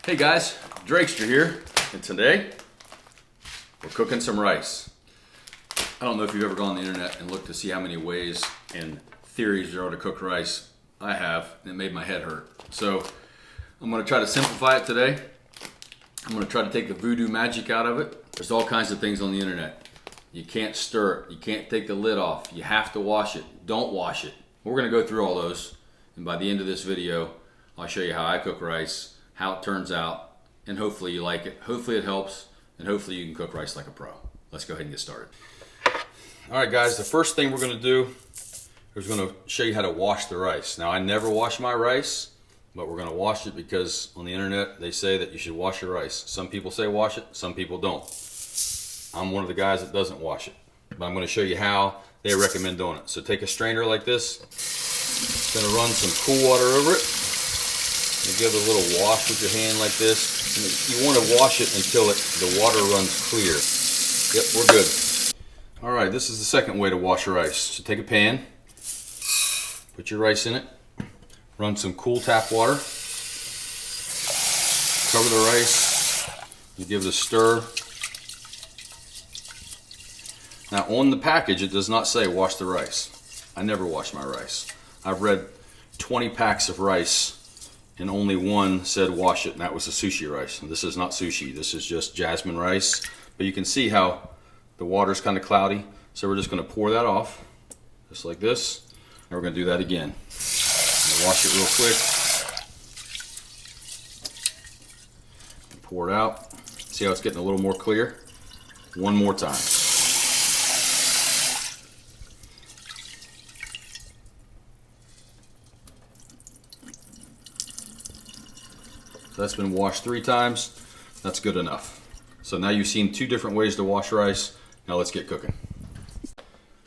Hey guys, Drakester here, and today we're cooking some rice. I don't know if you've ever gone on the internet and looked to see how many ways and theories there are to cook rice. I have, and it made my head hurt. So I'm going to try to simplify it today. I'm going to try to take the voodoo magic out of it. There's all kinds of things on the internet. You can't stir it. You can't take the lid off. You have to wash it. Don't wash it. We're going to go through all those, and by the end of this video, I'll show you how I cook rice, how it turns out, and hopefully you like it. Hopefully it helps, and hopefully you can cook rice like a pro. Let's go ahead and get started. All right, guys, the first thing we're going to do is going to show you how to wash the rice. Now, I never wash my rice, but we're going to wash it because on the internet they say that you should wash your rice. Some people say wash it, some people don't. I'm one of the guys that doesn't wash it, but I'm going to show you how they recommend doing it. So take a strainer like this. It's going to run some cool water over it. You give it a little wash with your hand like this. And you want to wash it until the water runs clear. Yep, we're good. All right, this is the second way to wash rice. So take a pan, put your rice in it, run some cool tap water, cover the rice, you give it a stir. Now on the package it does not say wash the rice. I never wash my rice. I've read 20 packs of rice and only one said wash it, and that was the sushi rice. And this is not sushi, this is just jasmine rice. But you can see how the water's kind of cloudy, so we're just going to pour that off, just like this. And we're going to do that again. Wash it real quick. Pour it out. See how it's getting a little more clear? One more time. So that's been washed 3 times. That's good enough. So now you've seen 2 different ways to wash rice. Now let's get cooking.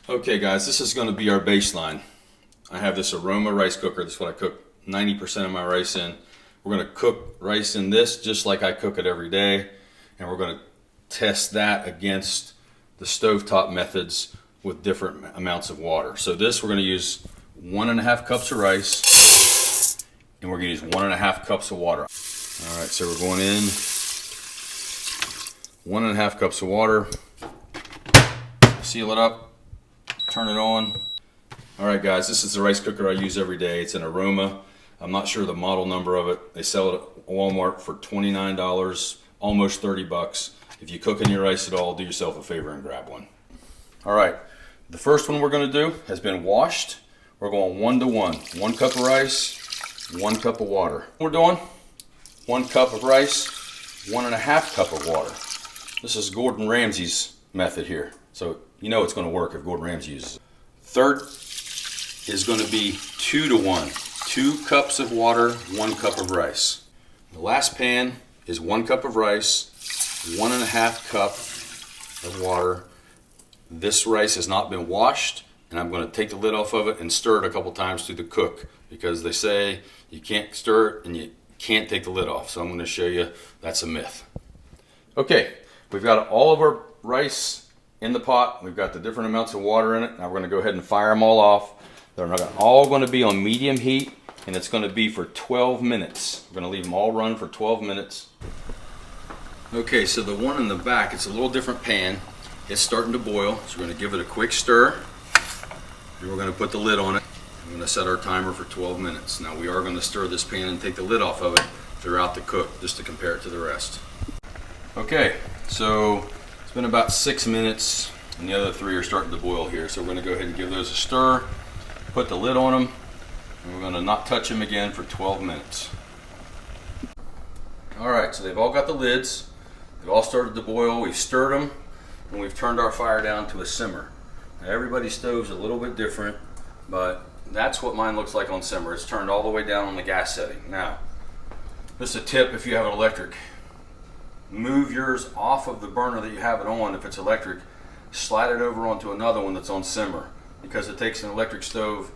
Okay guys, this is going to be our baseline. I have this aroma rice cooker. This is what I cook 90% of my rice in. We're going to cook rice in this just like I cook it every day. And we're going to test that against the stovetop methods with different amounts of water. So this, we're going to use 1.5 cups of rice. And we're going to use 1.5 cups of water. All right, so we're going in 1.5 cups of water. Seal it up, turn it on. All right guys, this is the rice cooker I use every day. It's an Aroma. I'm not sure the model number of it. They sell it at Walmart for $29, almost 30 bucks. If you cook in your rice at all, do yourself a favor and grab one. All right, the first one we're gonna do has been washed. We're going 1 to 1. 1 cup of rice, 1 cup of water. We're doing 1 cup of rice, 1.5 cup of water. This is Gordon Ramsay's method here. So you know it's going to work if Gordon Ramsay uses it. Third is going to be 2 to 1. 2 cups of water, 1 cup of rice. The last pan is 1 cup of rice, 1.5 cup of water. This rice has not been washed, and I'm going to take the lid off of it and stir it a couple times through the cook, because they say you can't stir it and you can't take the lid off. So I'm going to show you that's a myth. Okay, we've got all of our rice in the pot. We've got the different amounts of water in it. Now we're going to go ahead and fire them all off. They're all going to be on medium heat, and it's going to be for 12 minutes. We're going to leave them all run for 12 minutes. Okay, so the one in the back, it's a little different pan. It's starting to boil, so we're going to give it a quick stir. And we're going to put the lid on it. I'm going to set our timer for 12 minutes. Now we are going to stir this pan and take the lid off of it throughout the cook, just to compare it to the rest. Okay, so it's been about 6 minutes, and the other 3 are starting to boil here. So we're going to go ahead and give those a stir, put the lid on them, and we're going to not touch them again for 12 minutes. All right, so they've all got the lids. They've all started to boil. We've stirred them, and we've turned our fire down to a simmer. Now, everybody's stove's a little bit different, but that's what mine looks like on simmer. It's turned all the way down on the gas setting. Now, just a tip if you have an electric. Move yours off of the burner that you have it on if it's electric. Slide it over onto another one that's on simmer, because it takes an electric stove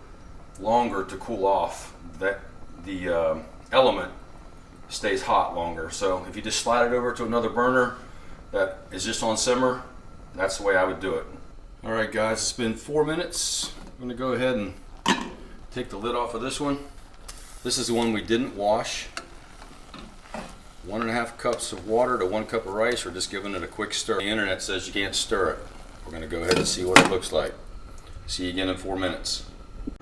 longer to cool off. That the element stays hot longer. So if you just slide it over to another burner that is just on simmer, that's the way I would do it. All right guys, it's been 4 minutes. I'm going to go ahead and take the lid off of this one. This is the one we didn't wash. 1.5 cups of water to 1 cup of rice. We're just giving it a quick stir. The internet says you can't stir it. We're gonna go ahead and see what it looks like. See you again in 4 minutes.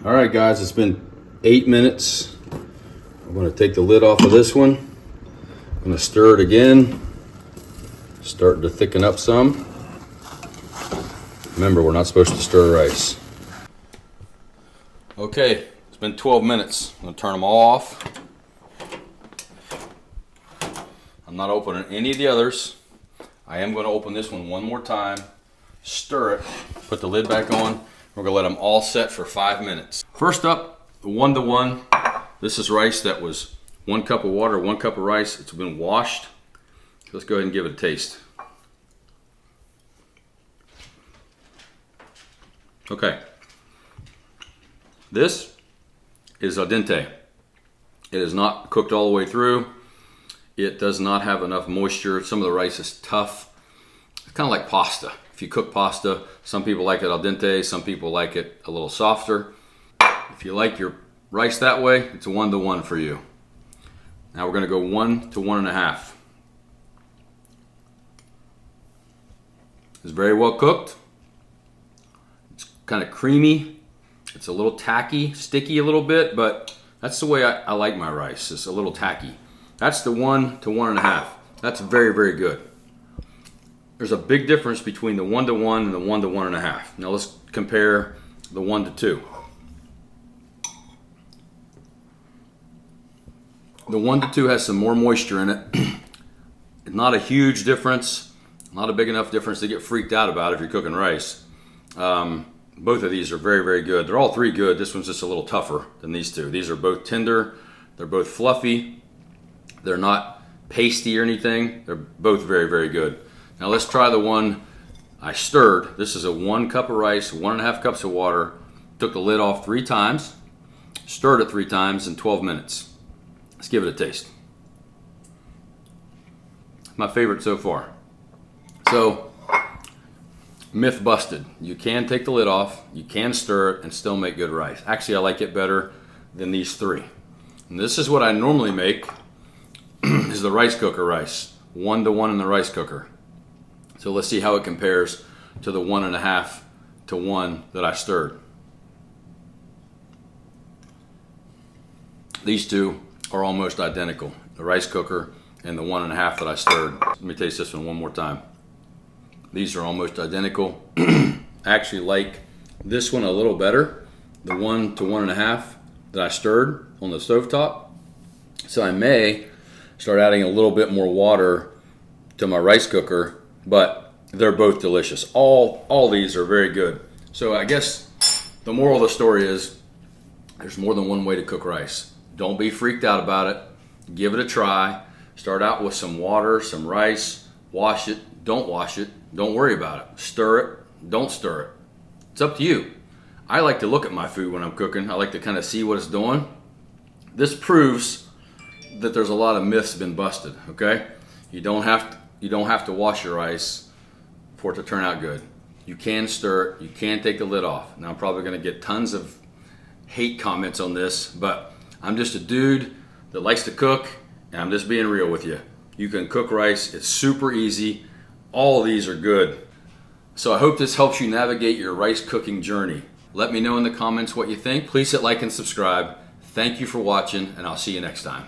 All right, guys, it's been 8 minutes. I'm gonna take the lid off of this one. I'm gonna stir it again. Starting to thicken up some. Remember, we're not supposed to stir rice. Okay, it's been 12 minutes. I'm gonna turn them all off. I'm not opening any of the others. I am gonna open this one more time, stir it, put the lid back on. We're gonna let them all set for 5 minutes. First up, the 1-to-1. This is rice that was 1 cup of water, 1 cup of rice. It's been washed. Let's go ahead and give it a taste. Okay. This is al dente. It is not cooked all the way through. It does not have enough moisture. Some of the rice is tough. It's kind of like pasta. If you cook pasta, some people like it al dente, some people like it a little softer. If you like your rice that way, it's a 1-to-1 for you. Now we're going to go 1 to 1.5. It's very well cooked. It's kind of creamy. It's a little tacky, sticky a little bit, but that's the way I like my rice. It's a little tacky. That's the 1 to 1.5. That's very, very good. There's a big difference between the 1-to-1 and the 1 to 1.5. Now let's compare the 1-to-2. The 1-to-2 has some more moisture in it. It's not a huge difference, not a big enough difference to get freaked out about if you're cooking rice. Both of these are very, very good. They're all three good. This one's just a little tougher than these two. These are both tender. They're both fluffy. They're not pasty or anything. They're both very, very good. Now let's try the one I stirred. This is a 1 cup of rice, 1.5 cups of water. Took the lid off 3 times, stirred it 3 times in 12 minutes. Let's give it a taste. My favorite so far. So, myth busted. You can take the lid off, you can stir it, and still make good rice. Actually, I like it better than these 3. And this is what I normally make, is the rice cooker rice. 1-to-1 in the rice cooker. So let's see how it compares to the 1.5 to 1 that I stirred. These two are almost identical. The rice cooker and the 1.5 that I stirred. Let me taste this one more time. These are almost identical. I actually like this one a little better, the 1 to 1.5 that I stirred on the stovetop. So I may start adding a little bit more water to my rice cooker, but they're both delicious. All these are very good. So I guess the moral of the story is there's more than one way to cook rice. Don't be freaked out about it. Give it a try. Start out with some water, some rice, wash it, don't wash it, don't worry about it. Stir it, don't stir it. It's up to you. I like to look at my food when I'm cooking. I like to kind of see what it's doing. This proves that there's a lot of myths been busted, okay? You don't have to wash your rice for it to turn out good. You can stir it, you can take the lid off. Now I'm probably gonna get tons of hate comments on this, but I'm just a dude that likes to cook, and I'm just being real with you. You can cook rice, it's super easy. All of these are good. So I hope this helps you navigate your rice cooking journey. Let me know in the comments what you think. Please hit like and subscribe. Thank you for watching, and I'll see you next time.